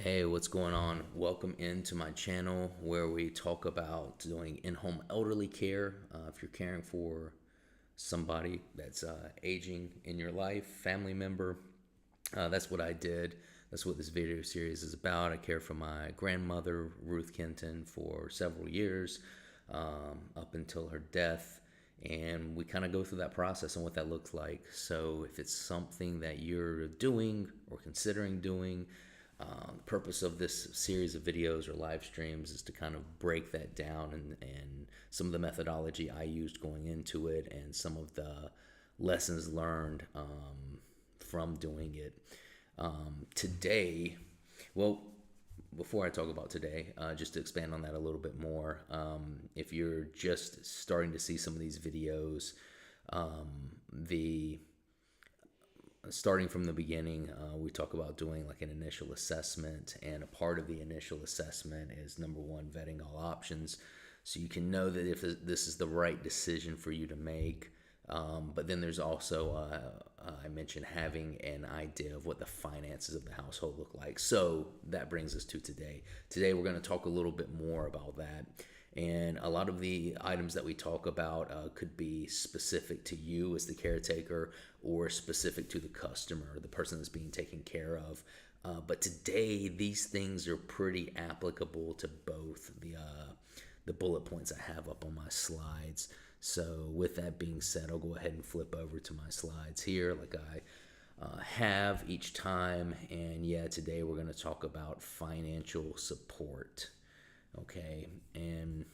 Hey, what's going on? Welcome into my channel where we talk about doing in-home elderly care. If you're caring for somebody that's aging in your life, family member, that's what I did. That's what this video series is about. I cared for my grandmother, Ruth Kenton, for several years, up until her death. And we kind of go through that process and what that looks like. So if it's something that you're doing or considering doing, the purpose of this series of videos or live streams is to kind of break that down and some of the methodology I used going into it and some of the lessons learned from doing it. Today, well, before I talk about today, just to expand on that a little bit more, if you're just starting to see some of these videos, the starting from the beginning, we talk about doing like an initial assessment, and a part of the initial assessment is number one, vetting all options, so you can know that if this is the right decision for you to make. But then there's also, I mentioned having an idea of what the finances of the household look like. So that brings us to today. Today we're going to talk a little bit more about that. And a lot of the items that we talk about could be specific to you as the caretaker or specific to the customer, the person that's being taken care of. But today, these things are pretty applicable to both the bullet points I have up on my slides. So with that being said, I'll go ahead and flip over to my slides here like I have each time. And yeah, today we're going to talk about financial support. Okay, and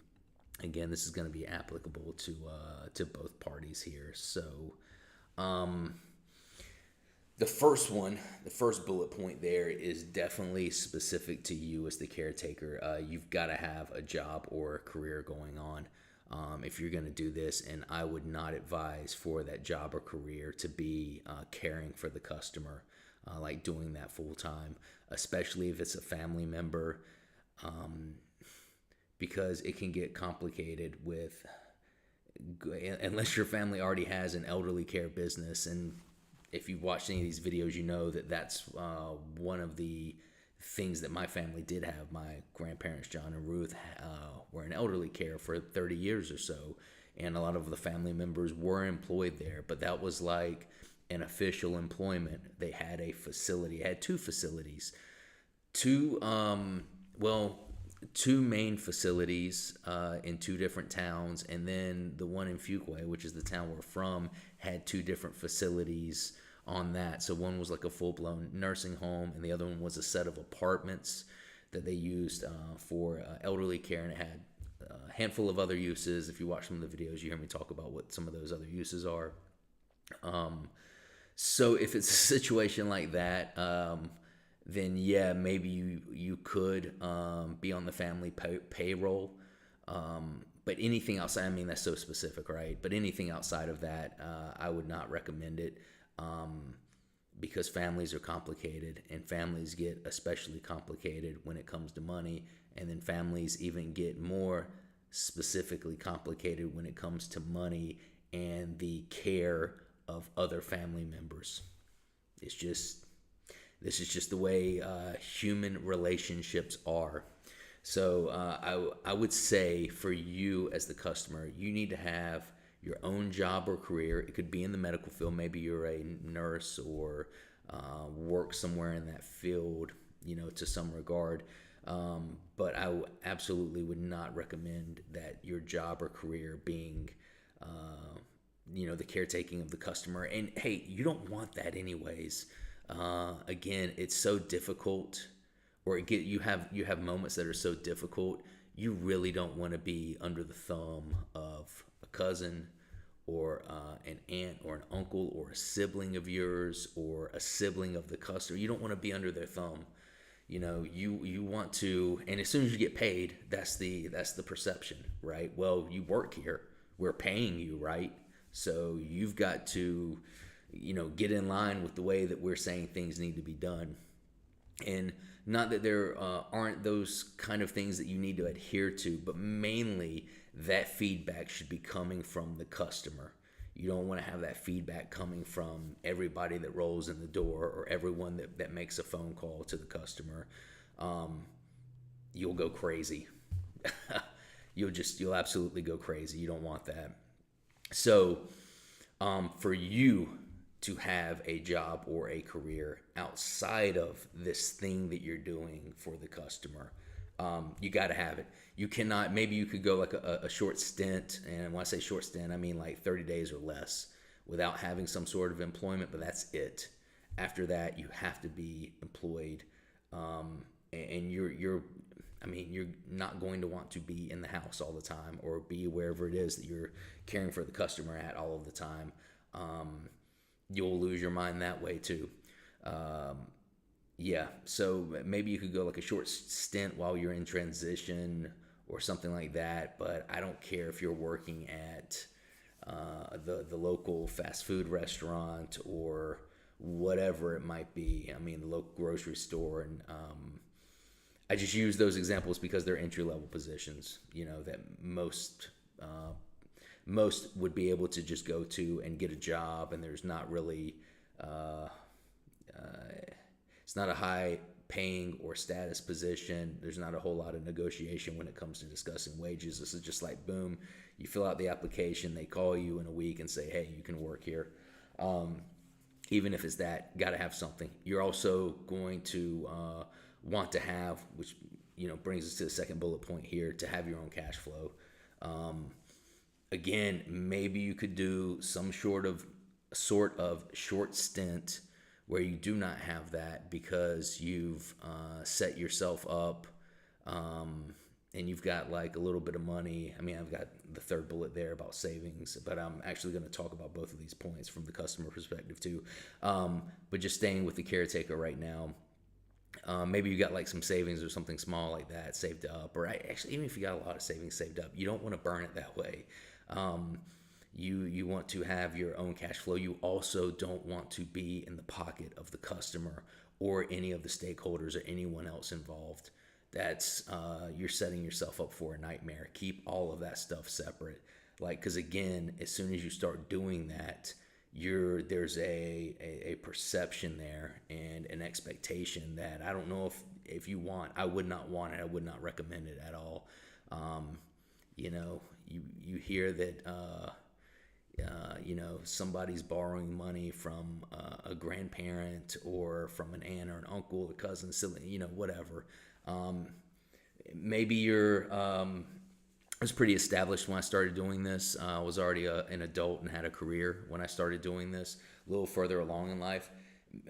again, this is going to be applicable to both parties here. So, um, the first one, the first bullet point there is definitely specific to you as the caretaker. You've got to have a job or a career going on if you're going to do this, and I would not advise for that job or career to be caring for the customer, like doing that full time, especially if it's a family member. Um, because it can get complicated with, unless your family already has an elderly care business. And if you've watched any of these videos, you know that that's one of the things that my family did have. My grandparents, John and Ruth, were in elderly care for 30 years or so, and a lot of the family members were employed there, but that was like an official employment. They had a facility, had two facilities, two well, two main facilities in two different towns, and then the one in Fuquay, which is the town we're from, had two different facilities on that. So one was like a full-blown nursing home, and the other one was a set of apartments that they used for elderly care, and it had a handful of other uses. If you watch some of the videos, you hear me talk about what some of those other uses are. So if it's a situation like that, then yeah, maybe you could be on the family payroll. But anything outside, I mean, that's so specific, right? But anything outside of that, I would not recommend it, because families are complicated, and families get especially complicated when it comes to money. And then families even get more specifically complicated when it comes to money and the care of other family members. It's just This is just the way human relationships are. So I would say for you as the customer, you need to have your own job or career. It could be in the medical field. Maybe you're a nurse or work somewhere in that field, to some regard. But absolutely would not recommend that your job or career being the caretaking of the customer. And hey, you don't want that anyways. Again, it's so difficult, or you have moments that are so difficult. You really don't want to be under the thumb of a cousin or an aunt or an uncle or a sibling of yours or a sibling of the customer. You don't want to be under their thumb. You want to, and as soon as you get paid, that's the perception, right? Well, you work here, we're paying you, right? So you've got to, get in line with the way that we're saying things need to be done. And not that there aren't those kind of things that you need to adhere to, but mainly that feedback should be coming from the customer. You don't want to have that feedback coming from everybody that rolls in the door or everyone that makes a phone call to the customer. you'll go crazy. You'll absolutely go crazy. You don't want that. So, for you to have a job or a career outside of this thing that you're doing for the customer, you got to have it. You cannot, maybe you could go like a short stint. And when I say short stint, I mean like 30 days or less without having some sort of employment, but that's it. After that, you have to be employed. And you're not going to want to be in the house all the time or be wherever it is that you're caring for the customer at all of the time. You'll lose your mind that way too. Yeah, so maybe you could go like a short stint while you're in transition or something like that. But I don't care if you're working at the local fast food restaurant or whatever it might be. I mean, the local grocery store, and I just use those examples because they're entry level positions. That most would be able to just go to and get a job, and there's not really it's not a high paying or status position. There's not a whole lot of negotiation when it comes to discussing wages. This is just like, boom, you fill out the application, they call you in a week and say, hey, you can work here. Even if it's that, got to have something. You're also going to want to have, which brings us to the second bullet point here, to have your own cash flow. Again, maybe you could do some sort of short stint where you do not have that because you've set yourself up, and you've got like a little bit of money. I mean, I've got the third bullet there about savings, but I'm actually going to talk about both of these points from the customer perspective too. But just staying with the caretaker right now, maybe you got like some savings or something small like that saved up, or actually even if you got a lot of savings saved up, you don't want to burn it that way. You want to have your own cash flow. You also don't want to be in the pocket of the customer or any of the stakeholders or anyone else involved. That's you're setting yourself up for a nightmare. Keep all of that stuff separate. Because again, as soon as you start doing that, there's a perception there and an expectation that I don't know if you want. I would not want it. I would not recommend it at all. You hear that somebody's borrowing money from a grandparent or from an aunt or an uncle, a cousin, whatever. Maybe you're I was pretty established when I started doing this. I was already an adult and had a career when I started doing this, a little further along in life.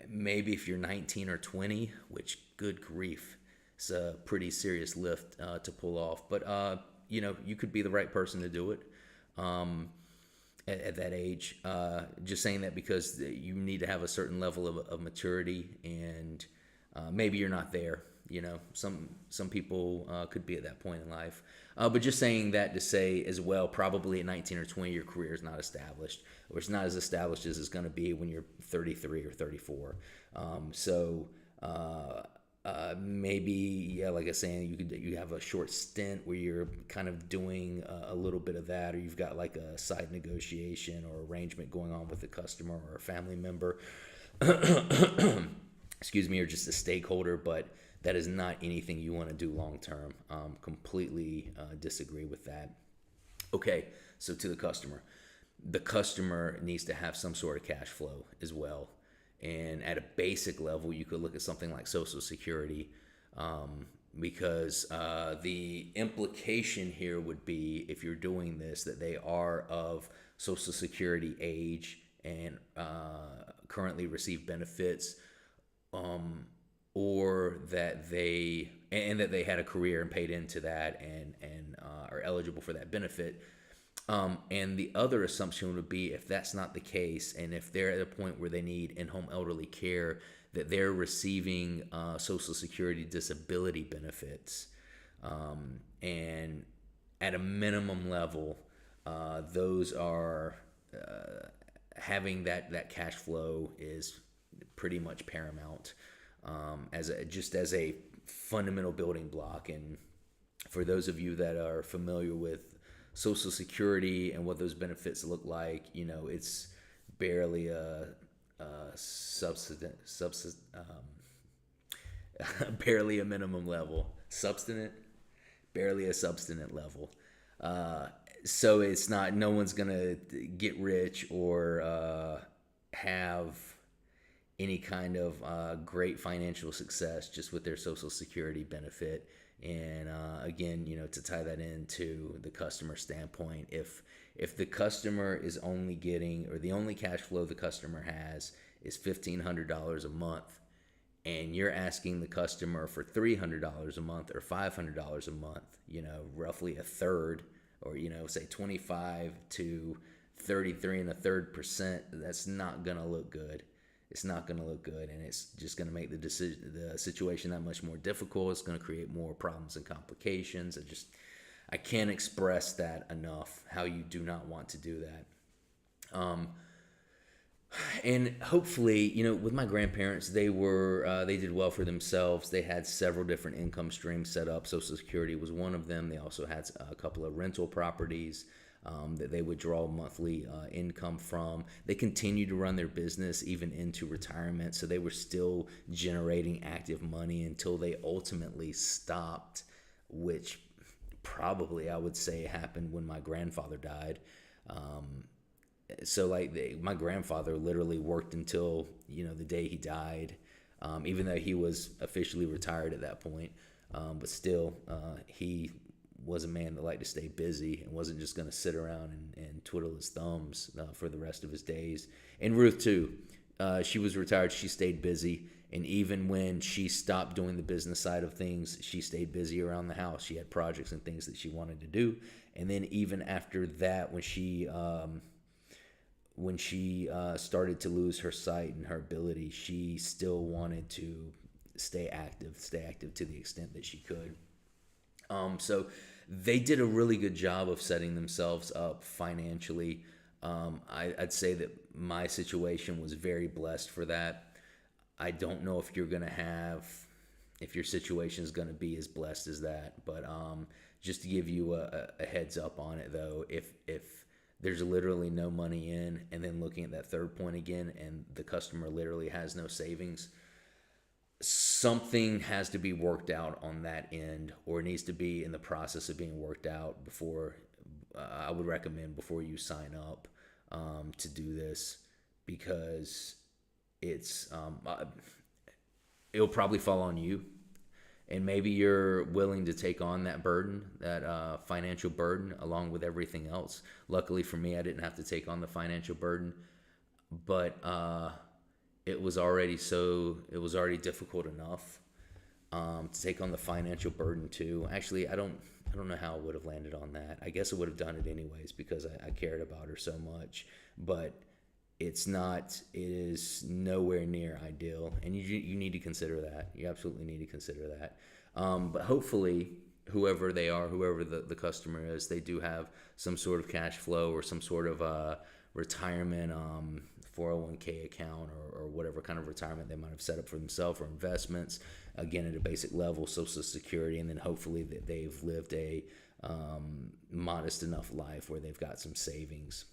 Maybe if you're 19 or 20, which, good grief, it's a pretty serious lift to pull off. But, you could be the right person to do it at that age. Just saying that because you need to have a certain level of maturity, and maybe you're not there. Some people could be at that point in life. But just saying that to say as well, probably at 19 or 20, your career is not established, or it's not as established as it's going to be when you're 33 or 34. Maybe, yeah, like I was saying, you have a short stint where you're kind of doing a little bit of that, or you've got like a side negotiation or arrangement going on with a customer or a family member, excuse me, or just a stakeholder, but that is not anything you want to do long term. Completely disagree with that. Okay, so to the customer. The customer needs to have some sort of cash flow as well. And at a basic level, you could look at something like Social Security, because the implication here would be, if you're doing this, that they are of Social Security age and currently receive benefits, or that they had a career and paid into that and are eligible for that benefit. And the other assumption would be, if that's not the case, and if they're at a point where they need in-home elderly care, that they're receiving Social Security disability benefits. And at a minimum level, those are having that cash flow is pretty much paramount, as a fundamental building block. And for those of you that are familiar with Social Security and what those benefits look like, it's barely a barely a minimum level. Substinent, barely a substinent level. Uh, so it's not, no one's gonna get rich or have any kind of great financial success just with their social security benefit. And again, to tie that into the customer standpoint, if the customer is only getting, or the only cash flow the customer has is $1,500 a month, and you're asking the customer for $300 a month or $500 a month, roughly a third, or say 25 to 33 and a third percent, that's not gonna look good. It's not going to look good, and it's just going to make the situation that much more difficult. It's going to create more problems and complications. I can't express that enough, how you do not want to do that. And hopefully, with my grandparents, they did well for themselves. They had several different income streams set up. Social Security was one of them. They also had a couple of rental properties that they would draw monthly income from. They continued to run their business even into retirement, so they were still generating active money until they ultimately stopped, which probably I would say happened when my grandfather died. So my grandfather literally worked until the day he died, even though he was officially retired at that point. But still, he was a man that liked to stay busy and wasn't just going to sit around and twiddle his thumbs for the rest of his days. And Ruth too, she was retired. She stayed busy, and even when she stopped doing the business side of things, she stayed busy around the house. She had projects and things that she wanted to do. And then even after that, when she started to lose her sight and her ability, she still wanted to stay active to the extent that she could. So they did a really good job of setting themselves up financially. I'd say that my situation was very blessed for that. I don't know if if your situation is going to be as blessed as that, but just to give you a heads up on it though, if there's literally no money in, and then looking at that third point again, and the customer literally has no savings, something has to be worked out on that end, or needs to be in the process of being worked out before I would recommend before you sign up to do this, because it'll probably fall on you, and maybe you're willing to take on that burden, that financial burden, along with everything else. Luckily for me, I didn't have to take on the financial burden, but it was already difficult enough to take on the financial burden too. Actually, I don't know how I would have landed on that. I guess I would have done it anyways because I cared about her so much. But it is nowhere near ideal, and you need to consider that. You absolutely need to consider that. But hopefully, whoever they are, whoever the customer is, they do have some sort of cash flow or some sort of retirement 401k account, or whatever kind of retirement they might have set up for themselves, or investments, again at a basic level, Social Security, and then hopefully that they've lived a modest enough life where they've got some savings.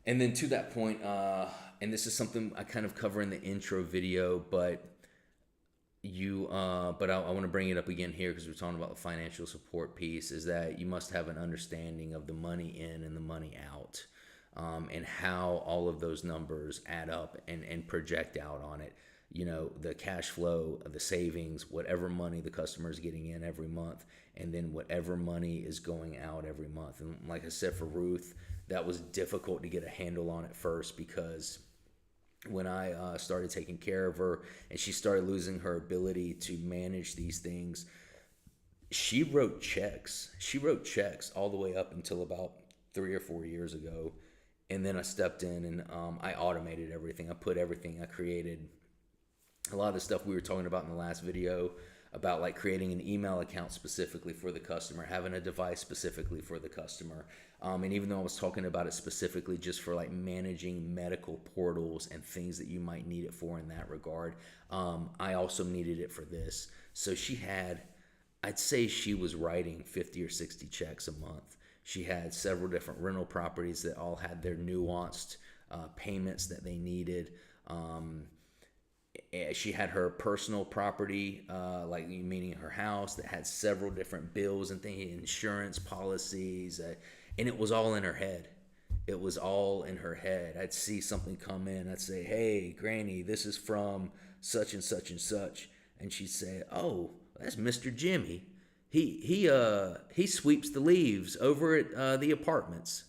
And then to that point, and this is something I kind of cover in the intro video, but I want to bring it up again here because we're talking about the financial support piece, is that you must have an understanding of the money in and the money out, and how all of those numbers add up and project out on it. The cash flow, the savings, whatever money the customer is getting in every month, and then whatever money is going out every month. And like I said, for Ruth, that was difficult to get a handle on at first, because when I started taking care of her and she started losing her ability to manage these things, she wrote checks. She wrote checks all the way up until about 3 or 4 years ago. And then I stepped in and I automated everything. I created a lot of the stuff we were talking about in the last video, about like creating an email account specifically for the customer, having a device specifically for the customer. And even though I was talking about it specifically just for like managing medical portals and things that you might need it for in that regard, I also needed it for this. So I'd say she was writing 50 or 60 checks a month. She had several different rental properties that all had their nuanced payments that they needed. She had her personal property, like meaning her house, that had several different bills and things, insurance policies, and it was all in her head. It was all in her head. I'd see something come in. I'd say, "Hey, Granny, this is from such and such and such," and she'd say, "Oh, that's Mister Jimmy. He sweeps the leaves over at the apartments."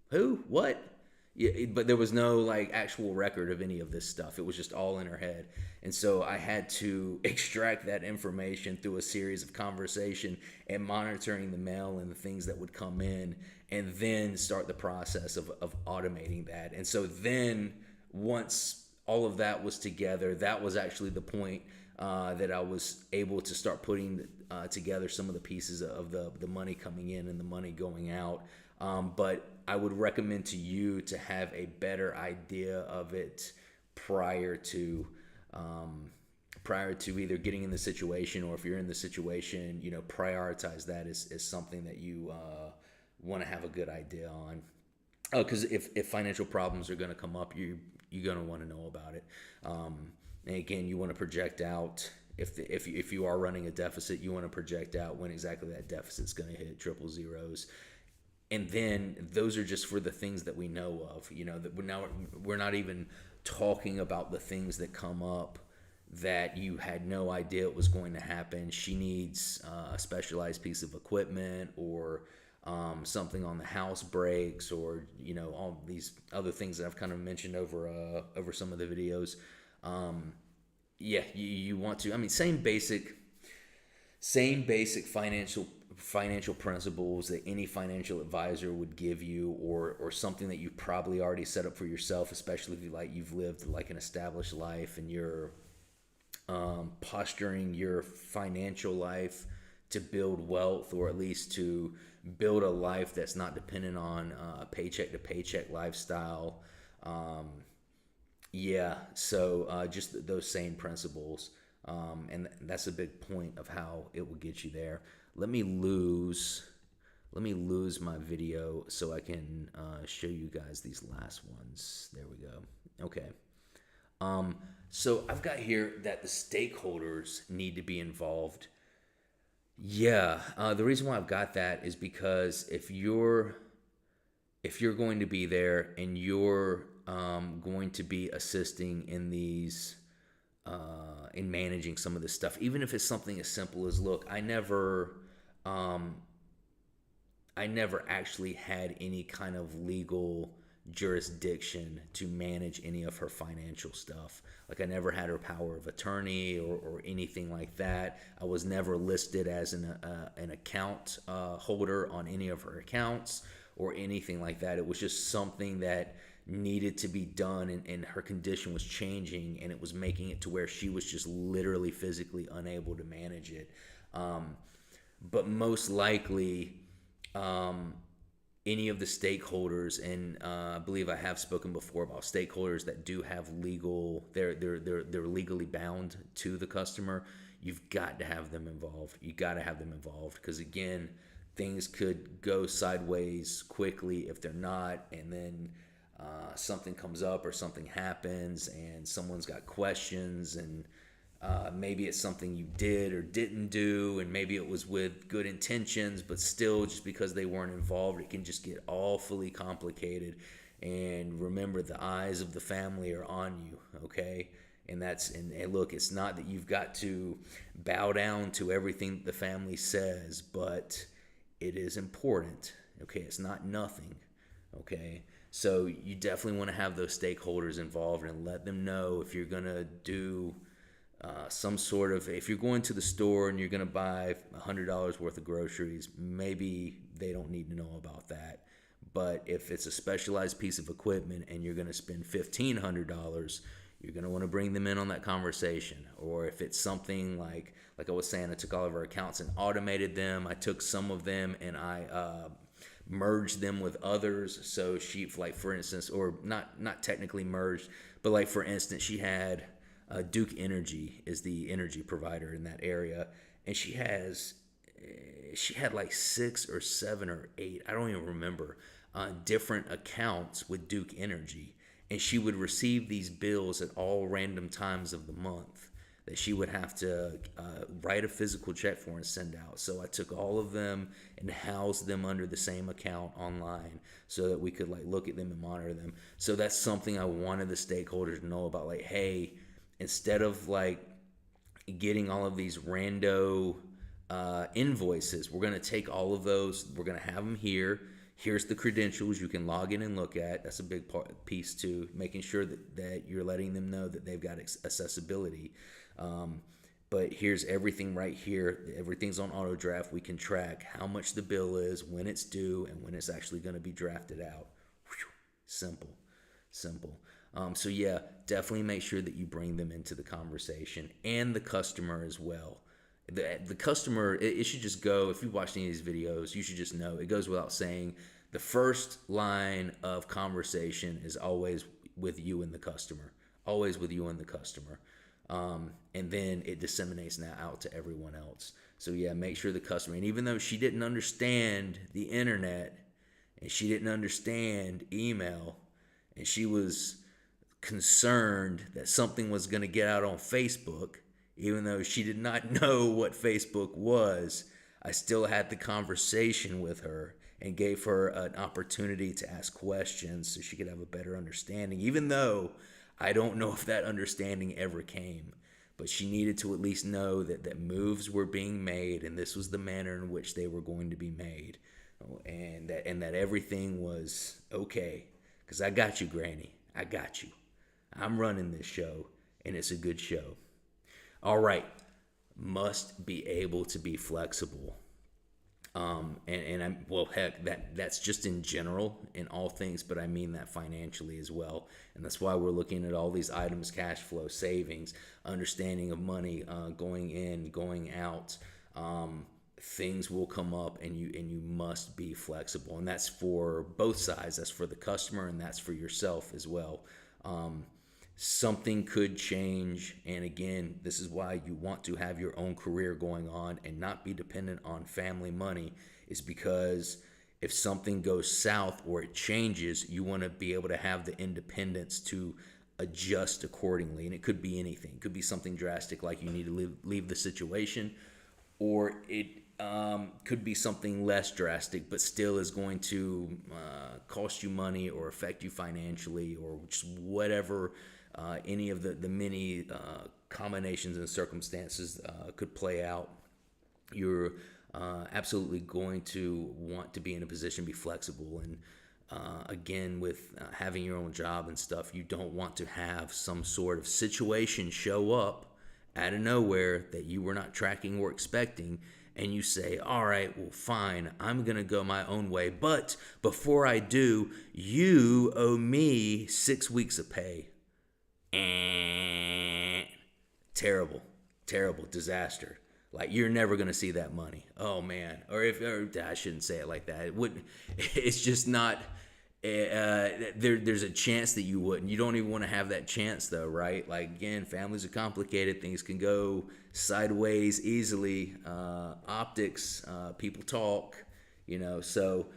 Who? What? Yeah, but there was no like actual record of any of this stuff. It was just all in her head. And so I had to extract that information through a series of conversation and monitoring the mail and the things that would come in, and then start the process of automating that. And so then once all of that was together, that was actually the point that I was able to start putting together some of the pieces of the money coming in and the money going out. But I would recommend to you to have a better idea of it prior to either getting in the situation, or if you're in the situation, prioritize that as something that you want to have a good idea on. Oh, because if financial problems are going to come up, you're going to want to know about it. And again, you want to project out if you are running a deficit, you want to project out when exactly that deficit's going to hit triple zeros. And then those are just for the things that we know of. That we're not even talking about the things that come up that you had no idea it was going to happen. She needs a specialized piece of equipment, or something on the house breaks, or all these other things that I've kind of mentioned over some of the videos. Yeah, you want to. I mean, same basic financial principles that any financial advisor would give you, or something that you probably already set up for yourself, especially if you've lived like an established life and you're posturing your financial life to build wealth, or at least to build a life that's not dependent on a paycheck to paycheck lifestyle. Yeah, so just those same principles, and that's a big point of how it will get you there. Let me lose, let me lose my video so I can show you guys these last ones. There we go. Okay. So I've got here that the stakeholders need to be involved. Yeah, the reason why I've got that is because if you're going to be there and you're going to be assisting in in managing some of this stuff, even if it's something as simple as, look, um, I never actually had any kind of legal jurisdiction to manage any of her financial stuff. Like, I never had her power of attorney, or anything like that. I was never listed as an account holder on any of her accounts or anything like that. It was just something that needed to be done, and her condition was changing, and it was making it to where she was just literally physically unable to manage it. But most likely, any of the stakeholders, and I believe I have spoken before about stakeholders that do have they're legally bound to the customer. You've got to have them involved. You got to have them involved, because again, things could go sideways quickly if they're not, and then something comes up or something happens and someone's got questions, and maybe it's something you did or didn't do, and maybe it was with good intentions, but still, just because they weren't involved, it can just get awfully complicated. And remember, the eyes of the family are on you, okay? And look, it's not that you've got to bow down to everything the family says, but it is important, okay? It's not nothing, okay? So you definitely want to have those stakeholders involved and let them know if you're going to do if you're going to the store and you're going to buy $100 worth of groceries, maybe they don't need to know about that. But if it's a specialized piece of equipment and you're going to spend $1,500, you're going to want to bring them in on that conversation. Or if it's something like I was saying, I took all of our accounts and automated them. I took some of them and I merged them with others. So she, like, for instance, or not technically merged, but like, for instance, she had Duke Energy is the energy provider in that area, and she had like 6 or 7 or 8, I don't even remember, different accounts with Duke Energy. And she would receive these bills at all random times of the month that she would have to write a physical check for and send out. So I took all of them and housed them under the same account online so that we could like look at them and monitor them. So that's something I wanted the stakeholders to know about. Like, hey, instead of like getting all of these rando invoices, we're going to take all of those, we're going to have them here. Here's the credentials you can log in and look at. That's a big piece too, making sure that you're letting them know that they've got accessibility. But here's everything right here. Everything's on auto draft. We can track how much the bill is, when it's due, and when it's actually going to be drafted out. Whew. Simple. So yeah, definitely make sure that you bring them into the conversation and the customer as well. The customer, it should just go, if you've watched any of these videos, you should just know, it goes without saying, the first line of conversation is always with you and the customer. Always with you and the customer. And then it disseminates now out to everyone else. So yeah, make sure the customer, and even though she didn't understand the internet and she didn't understand email, and she was concerned that something was going to get out on Facebook, even though she did not know what Facebook was, I still had the conversation with her and gave her an opportunity to ask questions so she could have a better understanding, even though I don't know if that understanding ever came. But she needed to at least know that moves were being made, and this was the manner in which they were going to be made, and that everything was okay. Because I got you, Granny. I got you. I'm running this show, and it's a good show. All right. Must be able to be flexible. And I'm, well, heck, that's just in general in all things, but I mean that financially as well. And that's why we're looking at all these items: cash flow, savings, understanding of money, going in, going out. Things will come up, and you must be flexible. And that's for both sides. That's for the customer, and that's for yourself as well. Something could change, and again, this is why you want to have your own career going on and not be dependent on family money, is because if something goes south or it changes, you want to be able to have the independence to adjust accordingly. And it could be anything. It could be something drastic, like you need to leave the situation, or it could be something less drastic but still is going to cost you money or affect you financially, or just whatever. Any of the many combinations and circumstances could play out. You're absolutely going to want to be in a position to be flexible. And again, with having your own job and stuff, you don't want to have some sort of situation show up out of nowhere that you were not tracking or expecting, and you say, all right, well, fine, I'm going to go my own way, but before I do, you owe me 6 weeks of pay. Terrible disaster. Like, you're never gonna see that money. Oh man. Or I shouldn't say it like that. It wouldn't. It's just not. There's a chance that you wouldn't. You don't even want to have that chance, though, right? Like, again, families are complicated. Things can go sideways easily. Optics. People talk. So.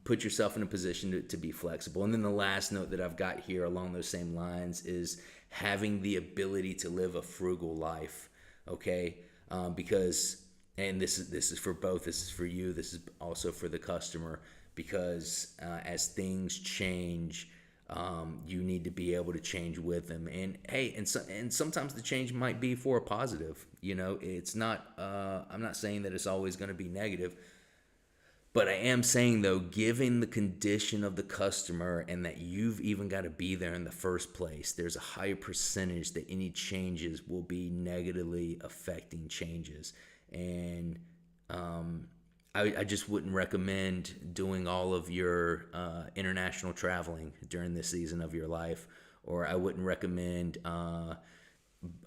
Put yourself in a position to be flexible. And then the last note that I've got here along those same lines is having the ability to live a frugal life, okay? Because, and this is for both, this is for you, this is also for the customer, because as things change, you need to be able to change with them. And hey, and sometimes the change might be for a positive. It's not, I'm not saying that it's always going to be negative. But I am saying, though, given the condition of the customer and that you've even got to be there in the first place, there's a higher percentage that any changes will be negatively affecting changes. And I just wouldn't recommend doing all of your international traveling during this season of your life. Or I wouldn't recommend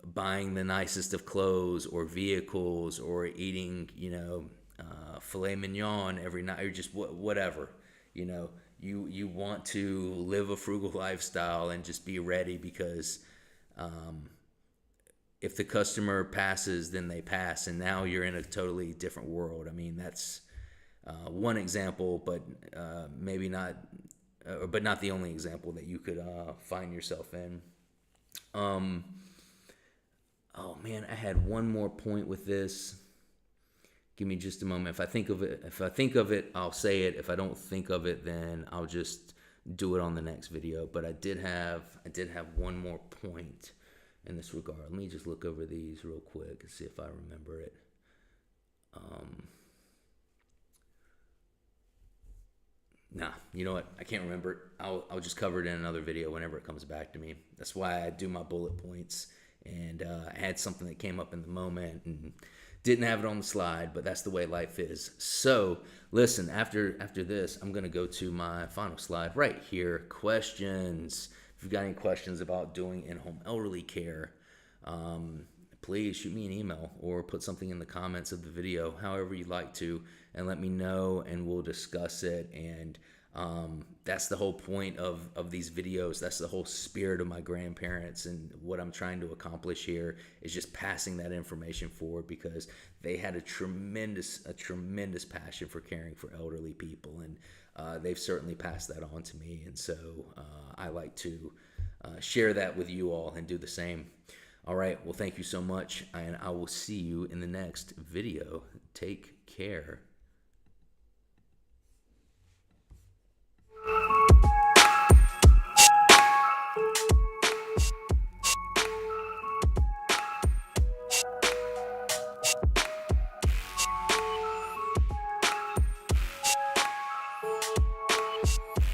buying the nicest of clothes or vehicles, or eating, filet mignon every night, or just whatever. You want to live a frugal lifestyle and just be ready, because if the customer passes, then they pass, and now you're in a totally different world. I mean, that's one example, but maybe not but not the only example that you could find yourself in. Um, oh man, I had one more point with this. Give me just a moment. If I think of it, I'll say it. If I don't think of it, then I'll just do it on the next video. But I did have one more point in this regard. Let me just look over these real quick and see if I remember it. Nah, you know what? I can't remember it. I'll just cover it in another video whenever it comes back to me. That's why I do my bullet points. And I had something that came up in the moment and didn't have it on the slide, but that's the way life is. So listen, after this, I'm gonna go to my final slide right here. Questions. If you've got any questions about doing in-home elderly care, please shoot me an email or put something in the comments of the video, however you'd like to, and let me know, and we'll discuss it. And that's the whole point of these videos. That's the whole spirit of my grandparents, and what I'm trying to accomplish here is just passing that information forward, because they had a tremendous passion for caring for elderly people, and they've certainly passed that on to me. And so I like to share that with you all and do the same. All right, well, thank you so much, and I will see you in the next video. Take care.